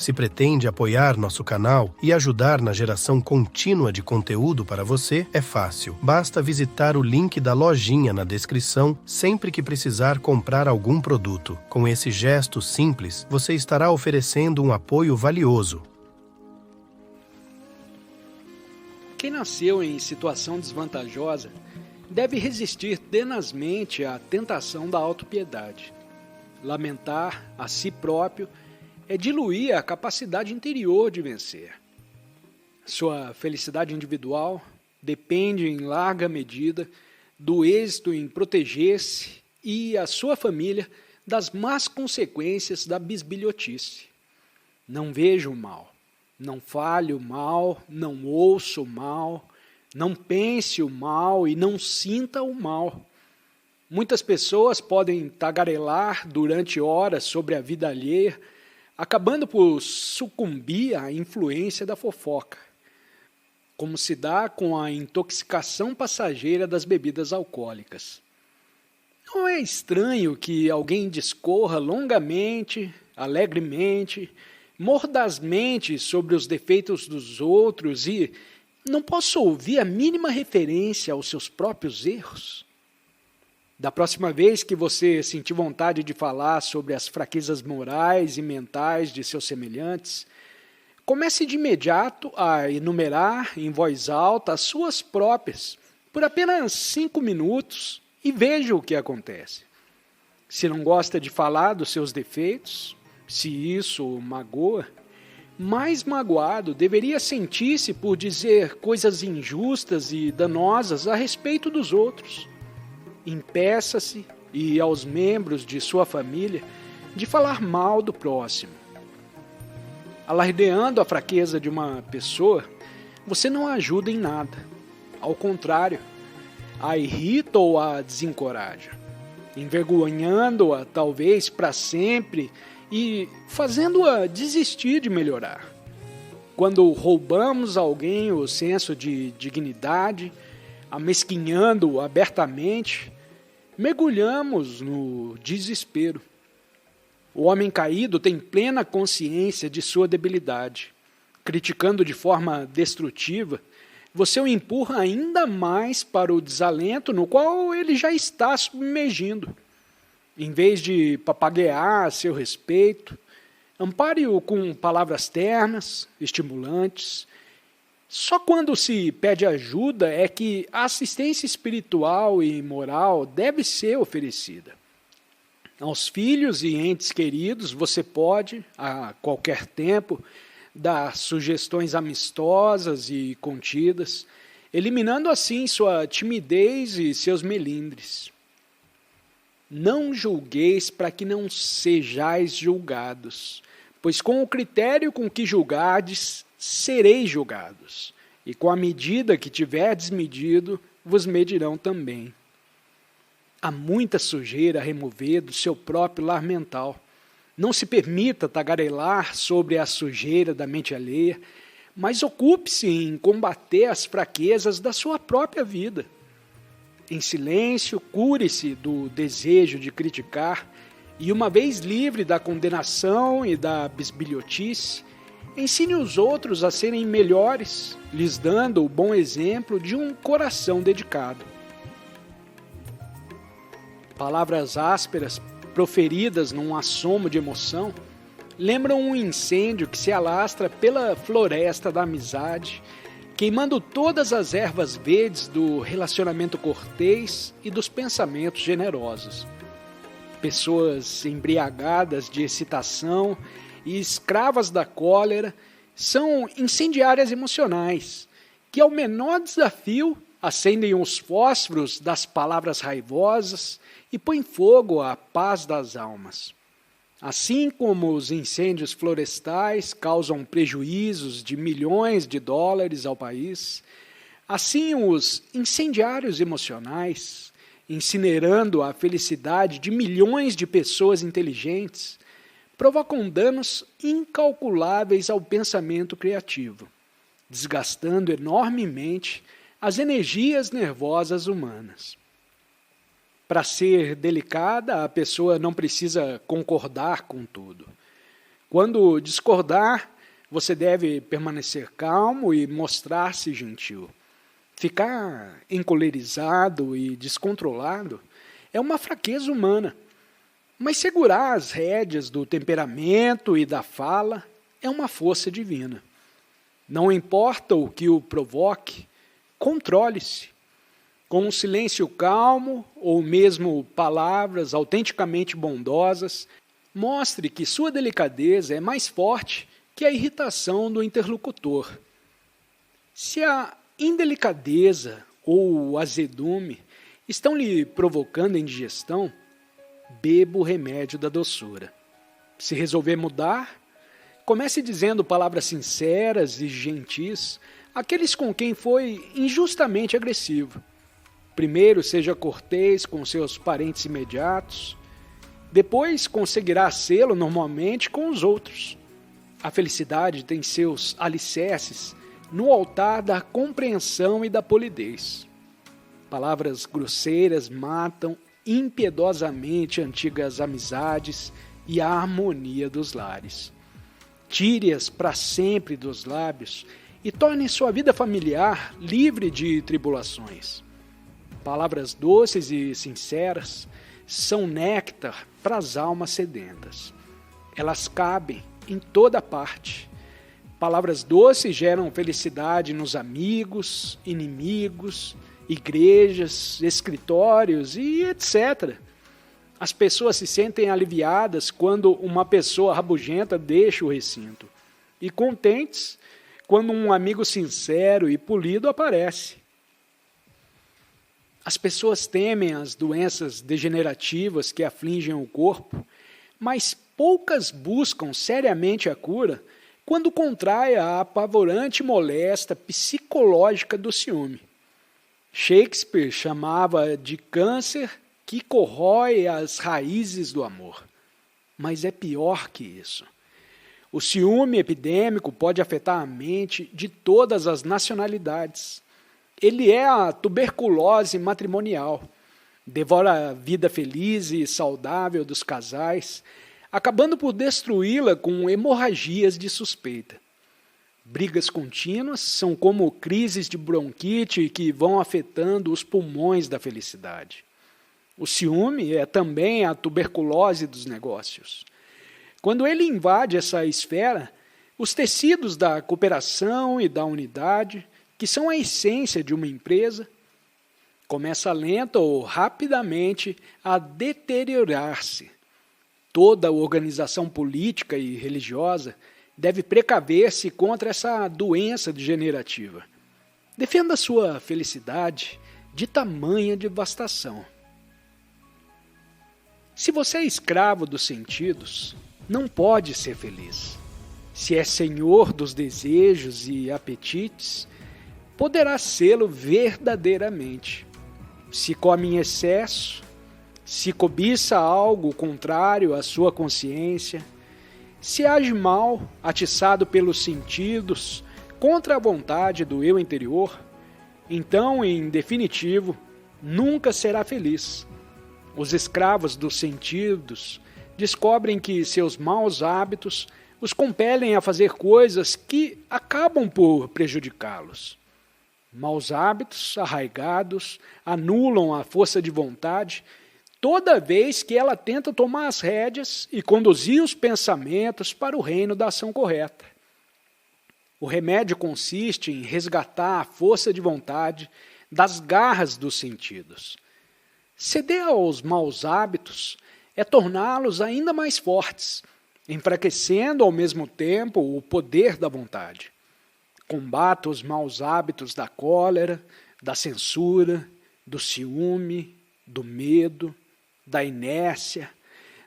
Se pretende apoiar nosso canal e ajudar na geração contínua de conteúdo para você, é fácil. Basta visitar o link da lojinha na descrição sempre que precisar comprar algum produto. Com esse gesto simples, você estará oferecendo um apoio valioso. Quem nasceu em situação desvantajosa deve resistir tenazmente à tentação da autopiedade. Lamentar a si próprio é diluir a capacidade interior de vencer. Sua felicidade individual depende em larga medida do êxito em proteger-se e a sua família das más consequências da bisbilhotice. Não vejo o mal, não fale o mal, não ouça o mal, não pense o mal e não sinta o mal. Muitas pessoas podem tagarelar durante horas sobre a vida alheia, acabando por sucumbir à influência da fofoca, como se dá com a intoxicação passageira das bebidas alcoólicas. Não é estranho que alguém discorra longamente, alegremente, mordazmente sobre os defeitos dos outros e não possa ouvir a mínima referência aos seus próprios erros? Da próxima vez que você sentir vontade de falar sobre as fraquezas morais e mentais de seus semelhantes, comece de imediato a enumerar em voz alta as suas próprias, por apenas 5 minutos, e veja o que acontece. Se não gosta de falar dos seus defeitos, se isso o magoa, mais magoado deveria sentir-se por dizer coisas injustas e danosas a respeito dos outros. Impeça-se e aos membros de sua família de falar mal do próximo. Alardeando a fraqueza de uma pessoa, você não a ajuda em nada. Ao contrário, a irrita ou a desencoraja, envergonhando-a talvez para sempre e fazendo-a desistir de melhorar. Quando roubamos a alguém o senso de dignidade, amesquinhando-o abertamente, mergulhamos no desespero. O homem caído tem plena consciência de sua debilidade. Criticando de forma destrutiva, você o empurra ainda mais para o desalento no qual ele já está submergindo. Em vez de papaguear a seu respeito, ampare-o com palavras ternas, estimulantes. Só quando se pede ajuda é que a assistência espiritual e moral deve ser oferecida. Aos filhos e entes queridos você pode, a qualquer tempo, dar sugestões amistosas e contidas, eliminando assim sua timidez e seus melindres. Não julgueis para que não sejais julgados, pois com o critério com que julgardes, sereis julgados, e com a medida que tiverdes medido, vos medirão também. Há muita sujeira a remover do seu próprio lar mental. Não se permita tagarelar sobre a sujeira da mente alheia, mas ocupe-se em combater as fraquezas da sua própria vida. Em silêncio, cure-se do desejo de criticar e, uma vez livre da condenação e da bisbilhotice, ensine os outros a serem melhores, lhes dando o bom exemplo de um coração dedicado. Palavras ásperas, proferidas num assomo de emoção, lembram um incêndio que se alastra pela floresta da amizade, queimando todas as ervas verdes do relacionamento cortês e dos pensamentos generosos. Pessoas embriagadas de excitação e escravas da cólera são incendiárias emocionais, que ao menor desafio acendem os fósforos das palavras raivosas e põem fogo à paz das almas. Assim como os incêndios florestais causam prejuízos de milhões de dólares ao país, assim os incendiários emocionais, incinerando a felicidade de milhões de pessoas inteligentes, provocam danos incalculáveis ao pensamento criativo, desgastando enormemente as energias nervosas humanas. Para ser delicada, a pessoa não precisa concordar com tudo. Quando discordar, você deve permanecer calmo e mostrar-se gentil. Ficar encolerizado e descontrolado é uma fraqueza humana, mas segurar as rédeas do temperamento e da fala é uma força divina. Não importa o que o provoque, controle-se. Com um silêncio calmo ou mesmo palavras autenticamente bondosas, mostre que sua delicadeza é mais forte que a irritação do interlocutor. Se a indelicadeza ou o azedume estão lhe provocando indigestão, beba o remédio da doçura. Se resolver mudar, comece dizendo palavras sinceras e gentis àqueles com quem foi injustamente agressivo. Primeiro, seja cortês com seus parentes imediatos. Depois, conseguirá sê-lo normalmente com os outros. A felicidade tem seus alicerces no altar da compreensão e da polidez. Palavras grosseiras matam impiedosamente antigas amizades e a harmonia dos lares. Tire-as para sempre dos lábios e torne sua vida familiar livre de tribulações. Palavras doces e sinceras são néctar para as almas sedentas. Elas cabem em toda parte. Palavras doces geram felicidade nos amigos, inimigos, igrejas, escritórios e etc. As pessoas se sentem aliviadas quando uma pessoa rabugenta deixa o recinto e contentes quando um amigo sincero e polido aparece. As pessoas temem as doenças degenerativas que afligem o corpo, mas poucas buscam seriamente a cura quando contrai a apavorante moléstia psicológica do ciúme. Shakespeare chamava de câncer que corrói as raízes do amor. Mas é pior que isso. O ciúme epidêmico pode afetar a mente de todas as nacionalidades. Ele é a tuberculose matrimonial. Devora a vida feliz e saudável dos casais, acabando por destruí-la com hemorragias de suspeita. Brigas contínuas são como crises de bronquite que vão afetando os pulmões da felicidade. O ciúme é também a tuberculose dos negócios. Quando ele invade essa esfera, os tecidos da cooperação e da unidade, que são a essência de uma empresa, começa lenta ou rapidamente a deteriorar-se. Toda organização política e religiosa deve precaver-se contra essa doença degenerativa. Defenda sua felicidade de tamanha devastação. Se você é escravo dos sentidos, não pode ser feliz. Se é senhor dos desejos e apetites, poderá sê-lo verdadeiramente. Se come em excesso, se cobiça algo contrário à sua consciência, se age mal, atiçado pelos sentidos, contra a vontade do eu interior, então, em definitivo, nunca será feliz. Os escravos dos sentidos descobrem que seus maus hábitos os compelem a fazer coisas que acabam por prejudicá-los. Maus hábitos arraigados anulam a força de vontade toda vez que ela tenta tomar as rédeas e conduzir os pensamentos para o reino da ação correta. O remédio consiste em resgatar a força de vontade das garras dos sentidos. Ceder aos maus hábitos é torná-los ainda mais fortes, enfraquecendo ao mesmo tempo o poder da vontade. Combata os maus hábitos da cólera, da censura, do ciúme, do medo, da inércia,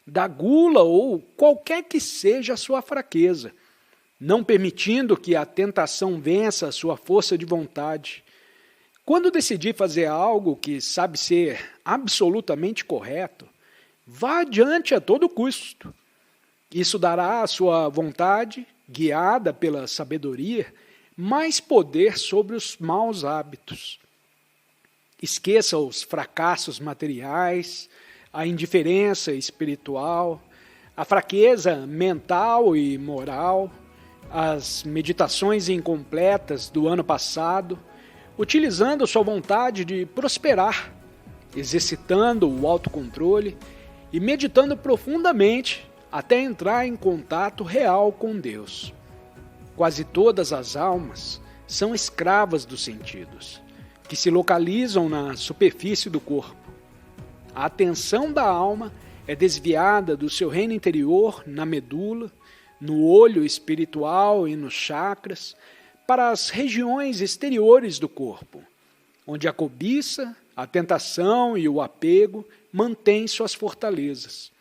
da gula ou qualquer que seja a sua fraqueza, não permitindo que a tentação vença a sua força de vontade. Quando decidir fazer algo que sabe ser absolutamente correto, vá adiante a todo custo. Isso dará à sua vontade, guiada pela sabedoria, mais poder sobre os maus hábitos. Esqueça os fracassos materiais, a indiferença espiritual, a fraqueza mental e moral, as meditações incompletas do ano passado, utilizando sua vontade de prosperar, exercitando o autocontrole e meditando profundamente até entrar em contato real com Deus. Quase todas as almas são escravas dos sentidos, que se localizam na superfície do corpo. A atenção da alma é desviada do seu reino interior na medula, no olho espiritual e nos chakras, para as regiões exteriores do corpo, onde a cobiça, a tentação e o apego mantêm suas fortalezas.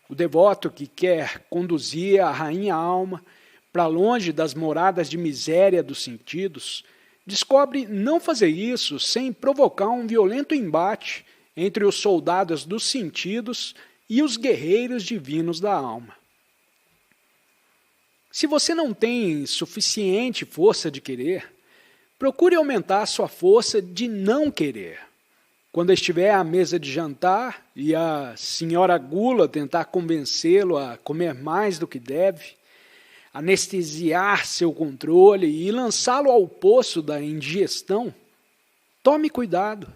O devoto que quer conduzir a rainha alma para longe das moradas de miséria dos sentidos, descobre não fazer isso sem provocar um violento embate entre os soldados dos sentidos e os guerreiros divinos da alma. Se você não tem suficiente força de querer, procure aumentar sua força de não querer. Quando estiver à mesa de jantar e a senhora gula tentar convencê-lo a comer mais do que deve, anestesiar seu controle e lançá-lo ao poço da indigestão, tome cuidado.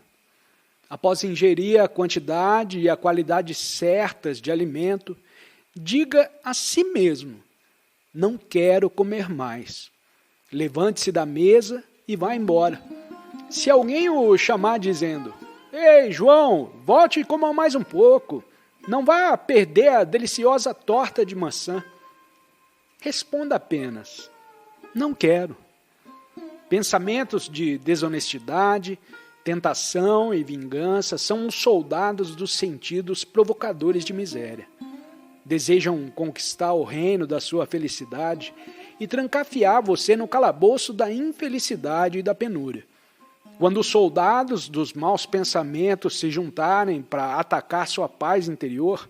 Após ingerir a quantidade e a qualidade certas de alimento, diga a si mesmo: não quero comer mais. Levante-se da mesa e vá embora. Se alguém o chamar dizendo: ei, João, volte e coma mais um pouco, não vá perder a deliciosa torta de maçã. Responda apenas: não quero. Pensamentos de desonestidade, tentação e vingança são os soldados dos sentidos provocadores de miséria. Desejam conquistar o reino da sua felicidade e trancafiar você no calabouço da infelicidade e da penúria. Quando os soldados dos maus pensamentos se juntarem para atacar sua paz interior,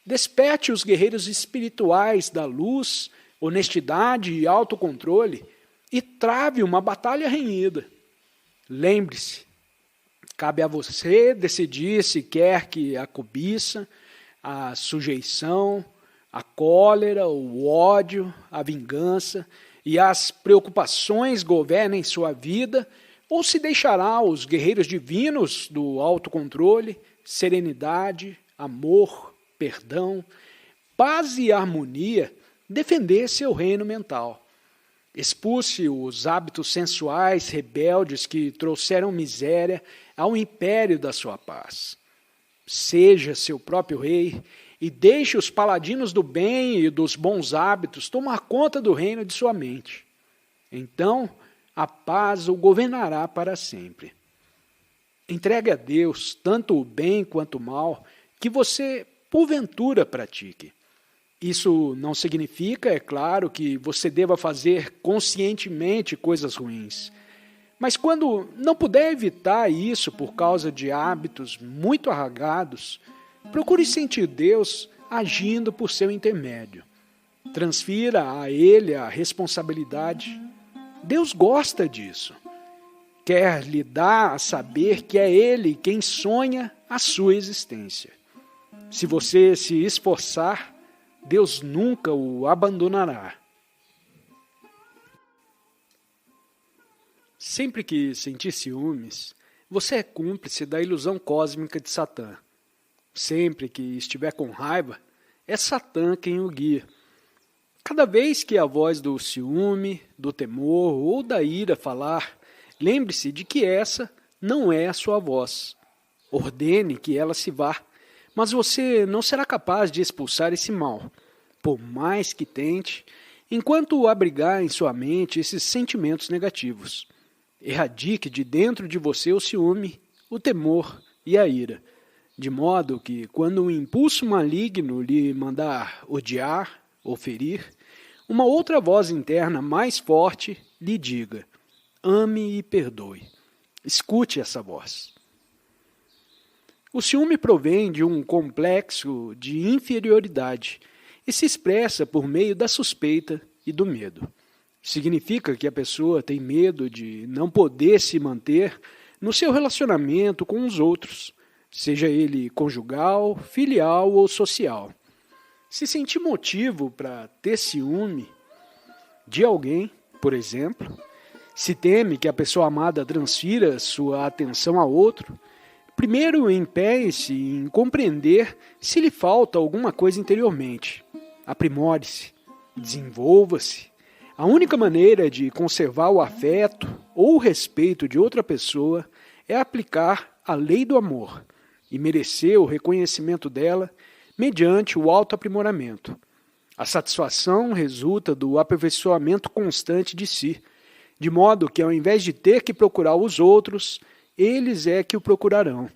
desperte os guerreiros espirituais da luz, honestidade e autocontrole e trave uma batalha renhida. Lembre-se, cabe a você decidir se quer que a cobiça, a sujeição, a cólera, o ódio, a vingança e as preocupações governem sua vida, ou se deixará os guerreiros divinos do autocontrole, serenidade, amor, perdão, paz e harmonia defender seu reino mental. Expulse os hábitos sensuais rebeldes que trouxeram miséria ao império da sua paz. Seja seu próprio rei e deixe os paladinos do bem e dos bons hábitos tomar conta do reino de sua mente. Então, a paz o governará para sempre. Entregue a Deus tanto o bem quanto o mal que você, porventura, pratique. Isso não significa, é claro, que você deva fazer conscientemente coisas ruins. Mas quando não puder evitar isso por causa de hábitos muito arraigados, procure sentir Deus agindo por seu intermédio. Transfira a Ele a responsabilidade. Deus gosta disso. Quer lhe dar a saber que é Ele quem sonha a sua existência. Se você se esforçar, Deus nunca o abandonará. Sempre que sentir ciúmes, você é cúmplice da ilusão cósmica de Satã. Sempre que estiver com raiva, é Satã quem o guia. Cada vez que a voz do ciúme, do temor ou da ira falar, lembre-se de que essa não é a sua voz. Ordene que ela se vá, mas você não será capaz de expulsar esse mal, por mais que tente, enquanto abrigar em sua mente esses sentimentos negativos. Erradique de dentro de você o ciúme, o temor e a ira, de modo que, quando um impulso maligno lhe mandar odiar ou ferir, uma outra voz interna mais forte lhe diga: ame e perdoe. Escute essa voz. O ciúme provém de um complexo de inferioridade e se expressa por meio da suspeita e do medo. Significa que a pessoa tem medo de não poder se manter no seu relacionamento com os outros, seja ele conjugal, filial ou social. Se sentir motivo para ter ciúme de alguém, por exemplo, se teme que a pessoa amada transfira sua atenção a outro, primeiro empenhe-se em compreender se lhe falta alguma coisa interiormente. Aprimore-se, desenvolva-se. A única maneira de conservar o afeto ou o respeito de outra pessoa é aplicar a lei do amor e merecer o reconhecimento dela mediante o autoaprimoramento. A satisfação resulta do aperfeiçoamento constante de si, de modo que, ao invés de ter que procurar os outros, eles é que o procurarão.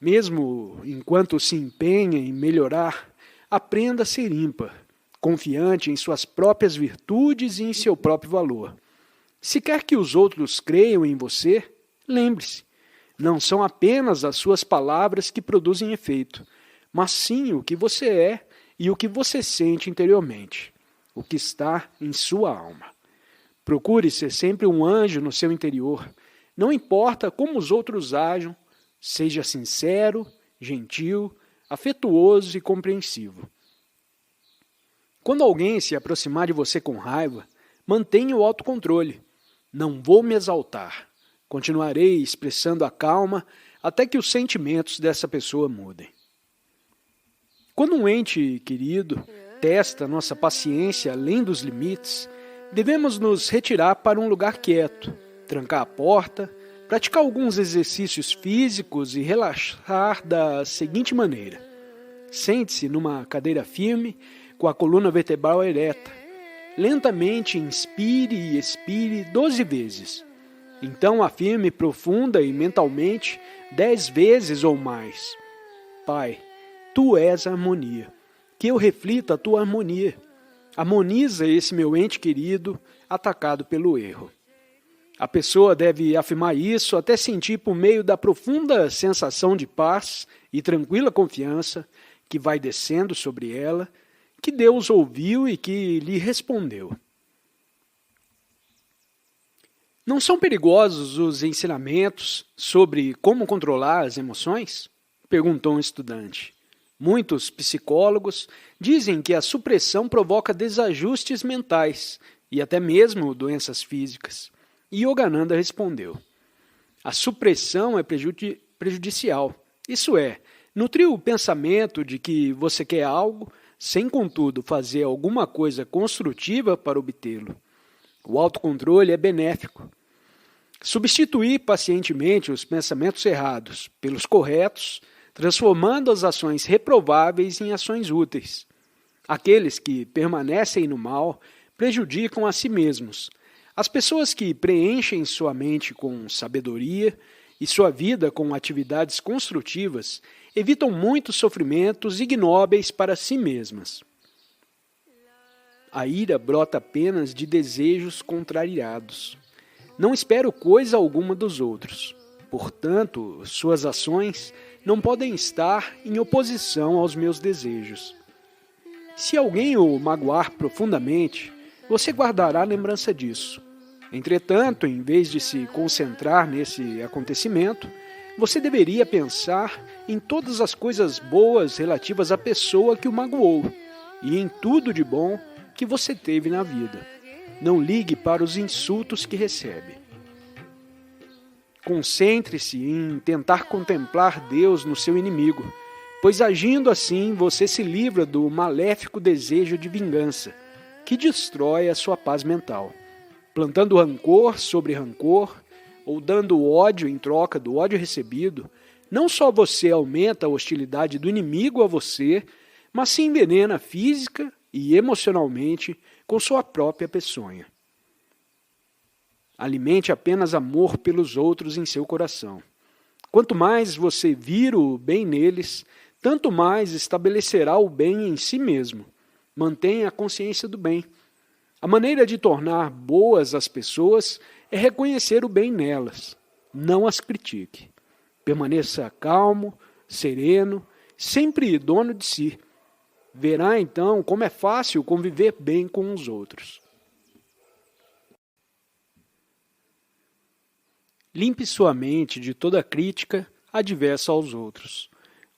Mesmo enquanto se empenha em melhorar, aprenda a ser ímpar, confiante em suas próprias virtudes e em seu próprio valor. Se quer que os outros creiam em você, lembre-se, não são apenas as suas palavras que produzem efeito, mas sim o que você é e o que você sente interiormente, o que está em sua alma. Procure ser sempre um anjo no seu interior. Não importa como os outros ajam, seja sincero, gentil, afetuoso e compreensivo. Quando alguém se aproximar de você com raiva, mantenha o autocontrole. Não vou me exaltar. Continuarei expressando a calma até que os sentimentos dessa pessoa mudem. Quando um ente querido testa nossa paciência além dos limites, devemos nos retirar para um lugar quieto, trancar a porta, praticar alguns exercícios físicos e relaxar da seguinte maneira. Sente-se numa cadeira firme, com a coluna vertebral ereta. Lentamente inspire e expire 12 vezes. Então afirme profunda e mentalmente 10 vezes ou mais. Pai, Tu és a harmonia. Que eu reflita a Tua harmonia. Harmoniza esse meu ente querido, atacado pelo erro. A pessoa deve afirmar isso até sentir por meio da profunda sensação de paz e tranquila confiança que vai descendo sobre ela, que Deus ouviu e que lhe respondeu. Não são perigosos os ensinamentos sobre como controlar as emoções? Perguntou um estudante. Muitos psicólogos dizem que a supressão provoca desajustes mentais e até mesmo doenças físicas. E Yogananda respondeu: a supressão é prejudicial. Isso é, nutrir o pensamento de que você quer algo, sem contudo fazer alguma coisa construtiva para obtê-lo. O autocontrole é benéfico. Substituir pacientemente os pensamentos errados pelos corretos, transformando as ações reprováveis em ações úteis. Aqueles que permanecem no mal prejudicam a si mesmos. As pessoas que preenchem sua mente com sabedoria e sua vida com atividades construtivas evitam muitos sofrimentos ignóbeis para si mesmas. A ira brota apenas de desejos contrariados. Não espero coisa alguma dos outros. Portanto, suas ações não podem estar em oposição aos meus desejos. Se alguém o magoar profundamente, você guardará lembrança disso. Entretanto, em vez de se concentrar nesse acontecimento, você deveria pensar em todas as coisas boas relativas à pessoa que o magoou e em tudo de bom que você teve na vida. Não ligue para os insultos que recebe. Concentre-se em tentar contemplar Deus no seu inimigo, pois agindo assim você se livra do maléfico desejo de vingança, que destrói a sua paz mental. Plantando rancor sobre rancor, ou dando ódio em troca do ódio recebido, não só você aumenta a hostilidade do inimigo a você, mas se envenena física e emocionalmente com sua própria peçonha. Alimente apenas amor pelos outros em seu coração. Quanto mais você vir o bem neles, tanto mais estabelecerá o bem em si mesmo. Mantenha a consciência do bem. A maneira de tornar boas as pessoas é reconhecer o bem nelas. Não as critique. Permaneça calmo, sereno, sempre dono de si. Verá então como é fácil conviver bem com os outros. Limpe sua mente de toda crítica adversa aos outros.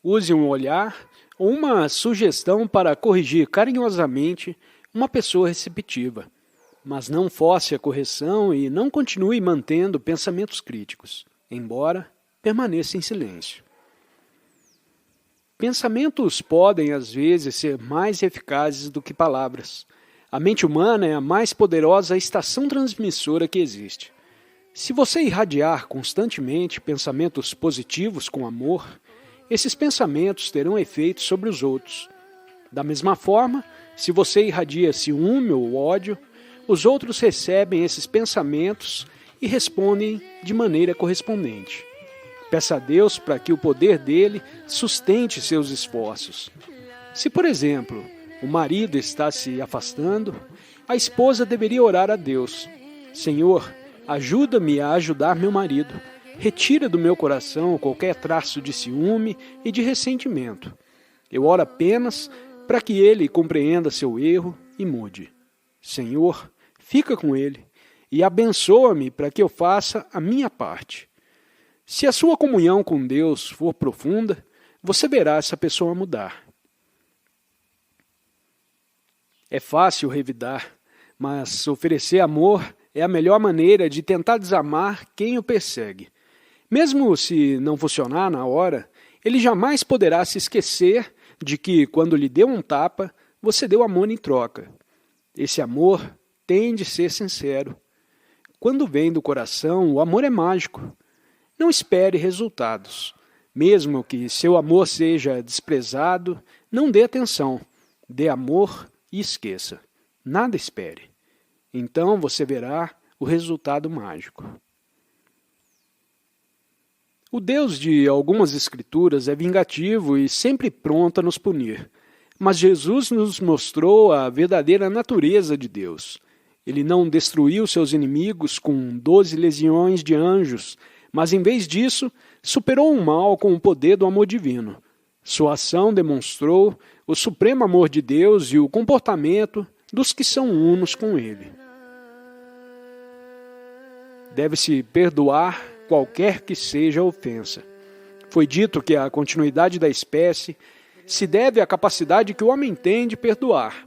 Use um olhar ou uma sugestão para corrigir carinhosamente uma pessoa receptiva, mas não force a correção e não continue mantendo pensamentos críticos, embora permaneça em silêncio. Pensamentos podem, às vezes, ser mais eficazes do que palavras. A mente humana é a mais poderosa estação transmissora que existe. Se você irradiar constantemente pensamentos positivos com amor, esses pensamentos terão efeito sobre os outros. Da mesma forma, se você irradia ciúme ou ódio, os outros recebem esses pensamentos e respondem de maneira correspondente. Peça a Deus para que o poder dele sustente seus esforços. Se, por exemplo, o marido está se afastando, a esposa deveria orar a Deus: Senhor, ajuda-me a ajudar meu marido. Retira do meu coração qualquer traço de ciúme e de ressentimento. Eu oro apenas para que ele compreenda seu erro e mude. Senhor, fica com ele e abençoa-me para que eu faça a minha parte. Se a sua comunhão com Deus for profunda, você verá essa pessoa mudar. É fácil revidar, mas oferecer amor é a melhor maneira de tentar desamar quem o persegue. Mesmo se não funcionar na hora, ele jamais poderá se esquecer de que, quando lhe deu um tapa, você deu amor em troca. Esse amor tem de ser sincero. Quando vem do coração, o amor é mágico. Não espere resultados. Mesmo que seu amor seja desprezado, não dê atenção. Dê amor e esqueça. Nada espere. Então você verá o resultado mágico. O Deus de algumas escrituras é vingativo e sempre pronto a nos punir. Mas Jesus nos mostrou a verdadeira natureza de Deus. Ele não destruiu seus inimigos com 12 legiões de anjos, mas em vez disso, superou o mal com o poder do amor divino. Sua ação demonstrou o supremo amor de Deus e o comportamento dos que são unos com Ele. Deve-se perdoar qualquer que seja a ofensa. Foi dito que a continuidade da espécie se deve à capacidade que o homem tem de perdoar.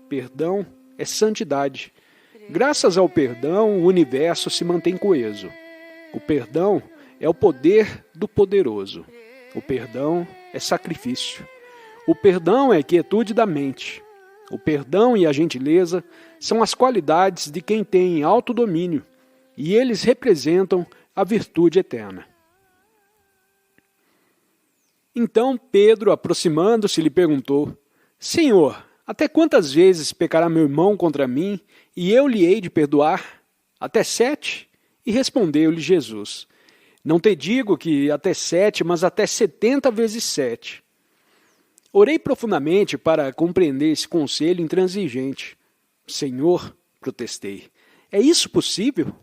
Perdão é santidade. Graças ao perdão, o universo se mantém coeso. O perdão é o poder do poderoso. O perdão é sacrifício. O perdão é quietude da mente. O perdão e a gentileza são as qualidades de quem tem autodomínio, e eles representam a virtude eterna. Então Pedro, aproximando-se, lhe perguntou: Senhor, até quantas vezes pecará meu irmão contra mim, e eu lhe hei de perdoar? Até 7? E respondeu-lhe Jesus: Não te digo que até 7, mas até 70 vezes 7. Orei profundamente para compreender esse conselho intransigente. Senhor, protestei, é isso possível?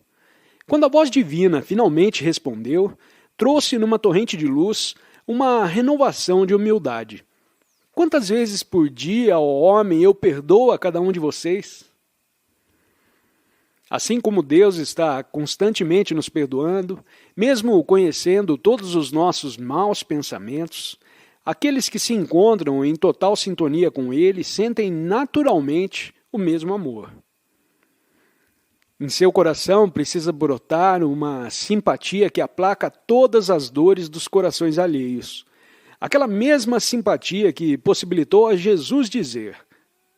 Quando a voz divina finalmente respondeu, trouxe numa torrente de luz uma renovação de humildade. Quantas vezes por dia, ó homem, eu perdoo a cada um de vocês? Assim como Deus está constantemente nos perdoando, mesmo conhecendo todos os nossos maus pensamentos, aqueles que se encontram em total sintonia com Ele sentem naturalmente o mesmo amor. Em seu coração precisa brotar uma simpatia que aplaca todas as dores dos corações alheios. Aquela mesma simpatia que possibilitou a Jesus dizer: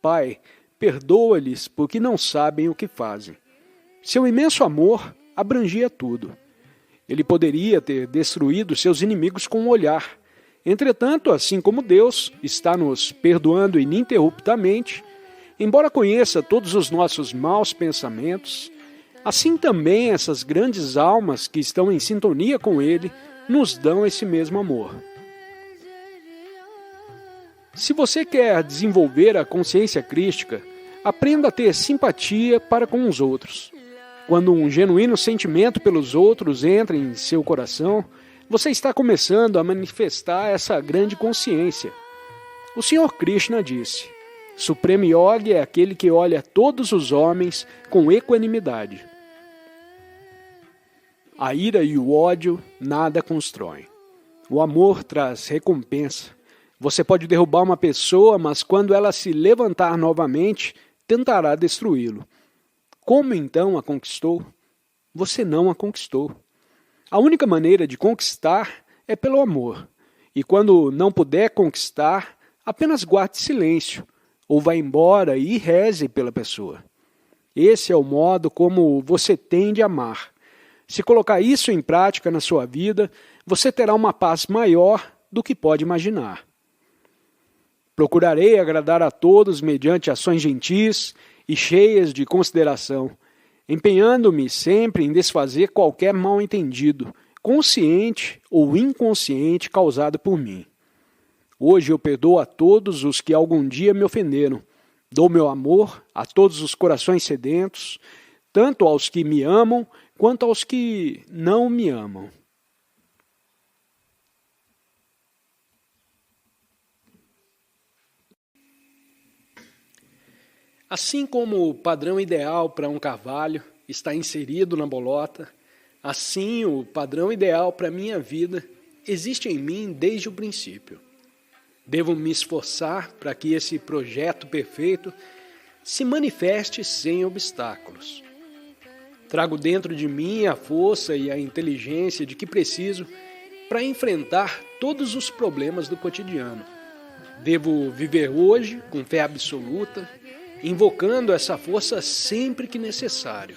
Pai, perdoa-lhes porque não sabem o que fazem. Seu imenso amor abrangia tudo. Ele poderia ter destruído seus inimigos com um olhar. Entretanto, assim como Deus está nos perdoando ininterruptamente, embora conheça todos os nossos maus pensamentos, assim também essas grandes almas que estão em sintonia com Ele nos dão esse mesmo amor. Se você quer desenvolver a consciência crística, aprenda a ter simpatia para com os outros. Quando um genuíno sentimento pelos outros entra em seu coração, você está começando a manifestar essa grande consciência. O Sr. Krishna disse: Supremo Yogi é aquele que olha todos os homens com equanimidade. A ira e o ódio nada constroem. O amor traz recompensa. Você pode derrubar uma pessoa, mas quando ela se levantar novamente, tentará destruí-lo. Como então a conquistou? Você não a conquistou. A única maneira de conquistar é pelo amor. E quando não puder conquistar, apenas guarde silêncio, ou vá embora e reze pela pessoa. Esse é o modo como você tem de amar. Se colocar isso em prática na sua vida, você terá uma paz maior do que pode imaginar. Procurarei agradar a todos mediante ações gentis e cheias de consideração, empenhando-me sempre em desfazer qualquer mal-entendido, consciente ou inconsciente, causado por mim. Hoje eu perdoo a todos os que algum dia me ofenderam. Dou meu amor a todos os corações sedentos, tanto aos que me amam quanto aos que não me amam. Assim como o padrão ideal para um carvalho está inserido na bolota, assim o padrão ideal para a minha vida existe em mim desde o princípio. Devo me esforçar para que esse projeto perfeito se manifeste sem obstáculos. Trago dentro de mim a força e a inteligência de que preciso para enfrentar todos os problemas do cotidiano. Devo viver hoje com fé absoluta, invocando essa força sempre que necessário.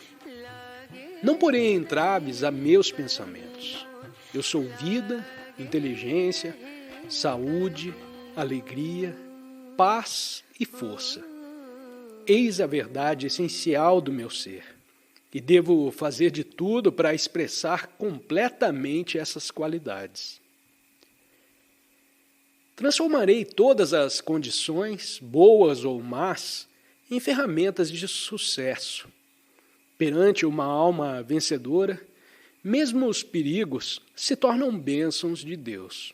Não porei entraves a meus pensamentos. Eu sou vida, inteligência, saúde, alegria, paz e força. Eis a verdade essencial do meu ser, e devo fazer de tudo para expressar completamente essas qualidades. Transformarei todas as condições, boas ou más, em ferramentas de sucesso. Perante uma alma vencedora, mesmo os perigos se tornam bênçãos de Deus.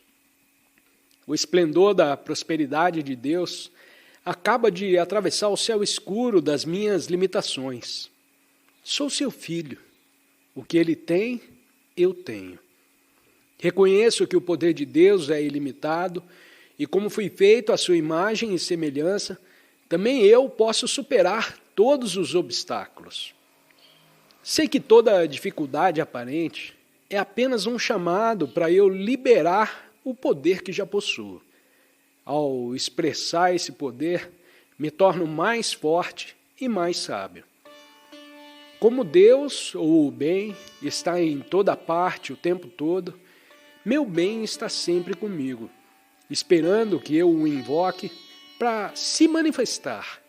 O esplendor da prosperidade de Deus acaba de atravessar o céu escuro das minhas limitações. Sou seu filho. O que ele tem, eu tenho. Reconheço que o poder de Deus é ilimitado e, como fui feito à sua imagem e semelhança, também eu posso superar todos os obstáculos. Sei que toda dificuldade aparente é apenas um chamado para eu liberar o poder que já possuo. Ao expressar esse poder, me torno mais forte e mais sábio. Como Deus, ou o bem, está em toda parte o tempo todo, meu bem está sempre comigo, esperando que eu o invoque para se manifestar.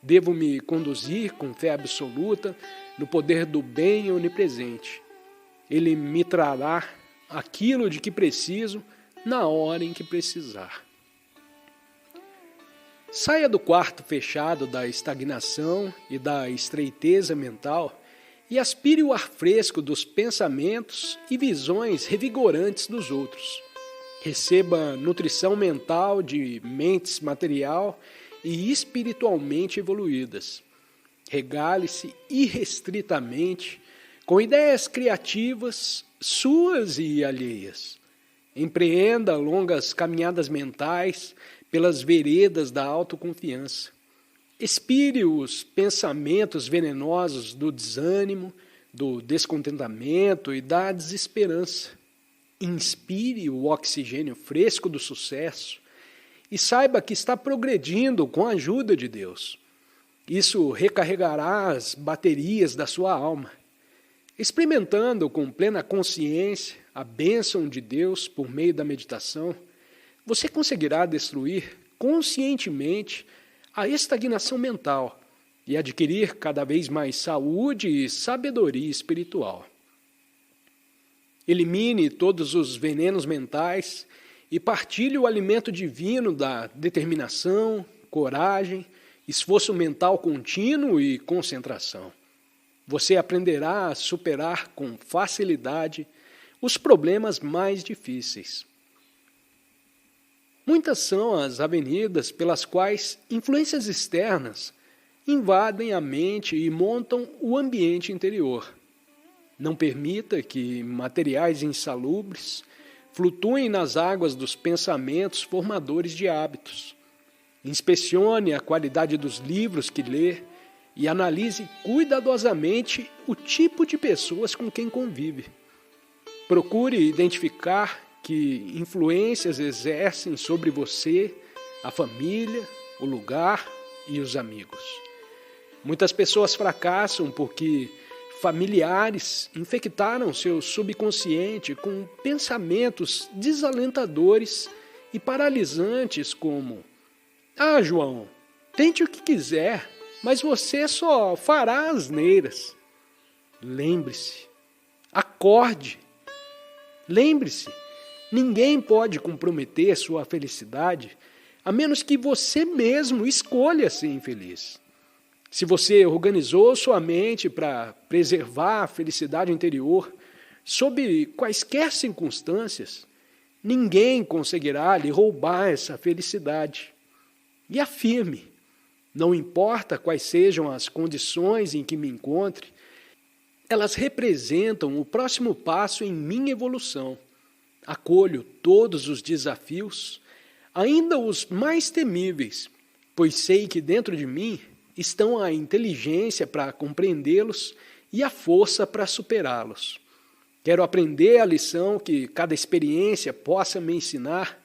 Devo me conduzir com fé absoluta no poder do bem onipresente. Ele me trará aquilo de que preciso na hora em que precisar. Saia do quarto fechado da estagnação e da estreiteza mental e aspire o ar fresco dos pensamentos e visões revigorantes dos outros. Receba nutrição mental de mentes material e espiritualmente evoluídas. Regale-se irrestritamente com ideias criativas, suas e alheias. Empreenda longas caminhadas mentais pelas veredas da autoconfiança. Expire os pensamentos venenosos do desânimo, do descontentamento e da desesperança. Inspire o oxigênio fresco do sucesso e saiba que está progredindo com a ajuda de Deus. Isso recarregará as baterias da sua alma. Experimentando com plena consciência a bênção de Deus por meio da meditação, você conseguirá destruir conscientemente a estagnação mental e adquirir cada vez mais saúde e sabedoria espiritual. Elimine todos os venenos mentais e partilhe o alimento divino da determinação, coragem, esforço mental contínuo e concentração. Você aprenderá a superar com facilidade os problemas mais difíceis. Muitas são as avenidas pelas quais influências externas invadem a mente e montam o ambiente interior. Não permita que materiais insalubres, Flutuem nas águas dos pensamentos formadores de hábitos. Inspecione a qualidade dos livros que lê e analise cuidadosamente o tipo de pessoas com quem convive. Procure identificar que influências exercem sobre você, a família, o lugar e os amigos. Muitas pessoas fracassam porque familiares infectaram seu subconsciente com pensamentos desalentadores e paralisantes como: "Ah, João, tente o que quiser, mas você só fará asneiras." Lembre-se, acorde. Lembre-se, ninguém pode comprometer sua felicidade a menos que você mesmo escolha ser infeliz. Se você organizou sua mente para preservar a felicidade interior, sob quaisquer circunstâncias, ninguém conseguirá lhe roubar essa felicidade. E afirme, não importa quais sejam as condições em que me encontre, elas representam o próximo passo em minha evolução. Acolho todos os desafios, ainda os mais temíveis, pois sei que dentro de mim estão a inteligência para compreendê-los e a força para superá-los. Quero aprender a lição que cada experiência possa me ensinar,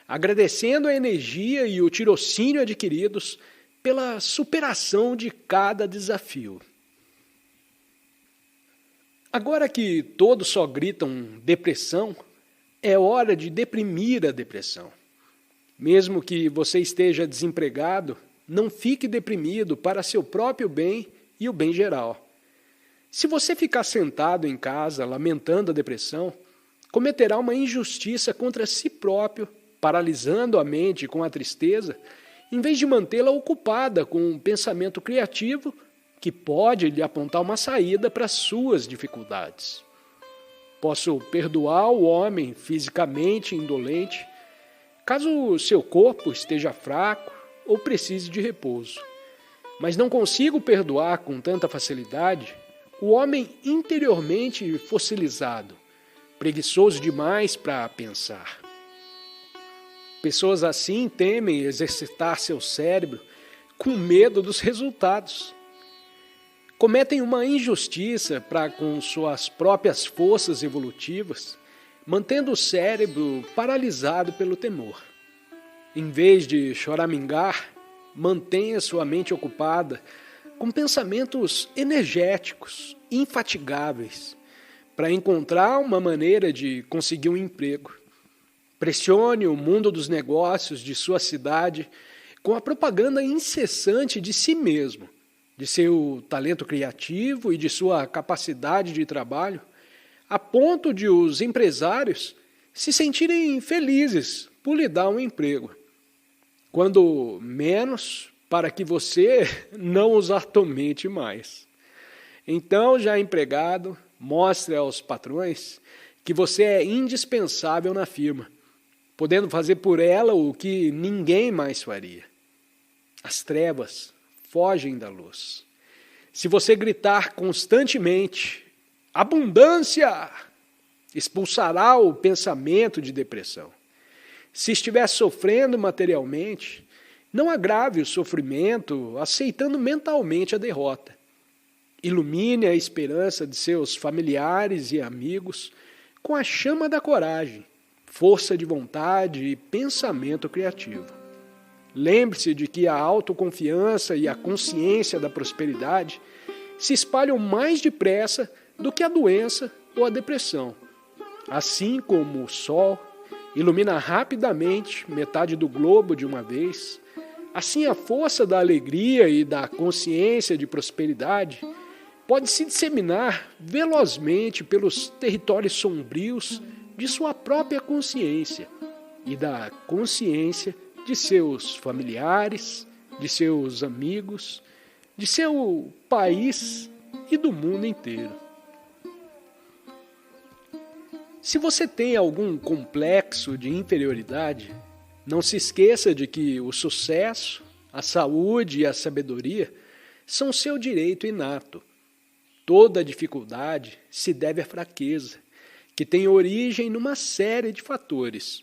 agradecendo a energia e o tirocínio adquiridos pela superação de cada desafio. Agora que todos só gritam depressão, é hora de deprimir a depressão. Mesmo que você esteja desempregado, não fique deprimido para seu próprio bem e o bem geral. Se você ficar sentado em casa lamentando a depressão, cometerá uma injustiça contra si próprio, paralisando a mente com a tristeza, em vez de mantê-la ocupada com um pensamento criativo que pode lhe apontar uma saída para suas dificuldades. Posso perdoar o homem fisicamente indolente, caso seu corpo esteja fraco ou precise de repouso. Mas não consigo perdoar com tanta facilidade o homem interiormente fossilizado, preguiçoso demais para pensar. Pessoas assim temem exercitar seu cérebro com medo dos resultados. Cometem uma injustiça para com suas próprias forças evolutivas, mantendo o cérebro paralisado pelo temor. Em vez de choramingar, mantenha sua mente ocupada com pensamentos energéticos, infatigáveis, para encontrar uma maneira de conseguir um emprego. Pressione o mundo dos negócios de sua cidade com a propaganda incessante de si mesmo, de seu talento criativo e de sua capacidade de trabalho, a ponto de os empresários se sentirem felizes por lhe dar um emprego. Quando menos, para que você não os atormente mais. Então, já empregado, mostre aos patrões que você é indispensável na firma, podendo fazer por ela o que ninguém mais faria. As trevas fogem da luz. Se você gritar constantemente, abundância, expulsará o pensamento de depressão. Se estiver sofrendo materialmente, não agrave o sofrimento aceitando mentalmente a derrota. Ilumine a esperança de seus familiares e amigos com a chama da coragem, força de vontade e pensamento criativo. Lembre-se de que a autoconfiança e a consciência da prosperidade se espalham mais depressa do que a doença ou a depressão. Assim como o sol ilumina rapidamente metade do globo de uma vez, assim a força da alegria e da consciência de prosperidade pode se disseminar velozmente pelos territórios sombrios de sua própria consciência e da consciência de seus familiares, de seus amigos, de seu país e do mundo inteiro. Se você tem algum complexo de inferioridade, não se esqueça de que o sucesso, a saúde e a sabedoria são seu direito inato. Toda dificuldade se deve à fraqueza, que tem origem numa série de fatores.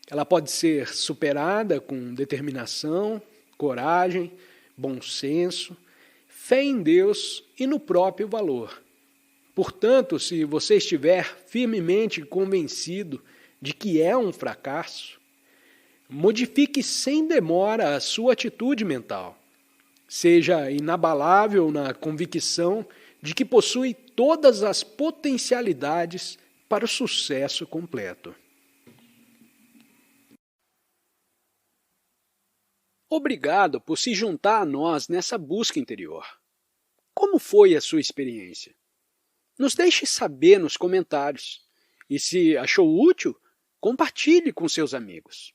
Ela pode ser superada com determinação, coragem, bom senso, fé em Deus e no próprio valor. Portanto, se você estiver firmemente convencido de que é um fracasso, modifique sem demora a sua atitude mental. Seja inabalável na convicção de que possui todas as potencialidades para o sucesso completo. Obrigado por se juntar a nós nessa busca interior. Como foi a sua experiência? Nos deixe saber nos comentários. E se achou útil, compartilhe com seus amigos.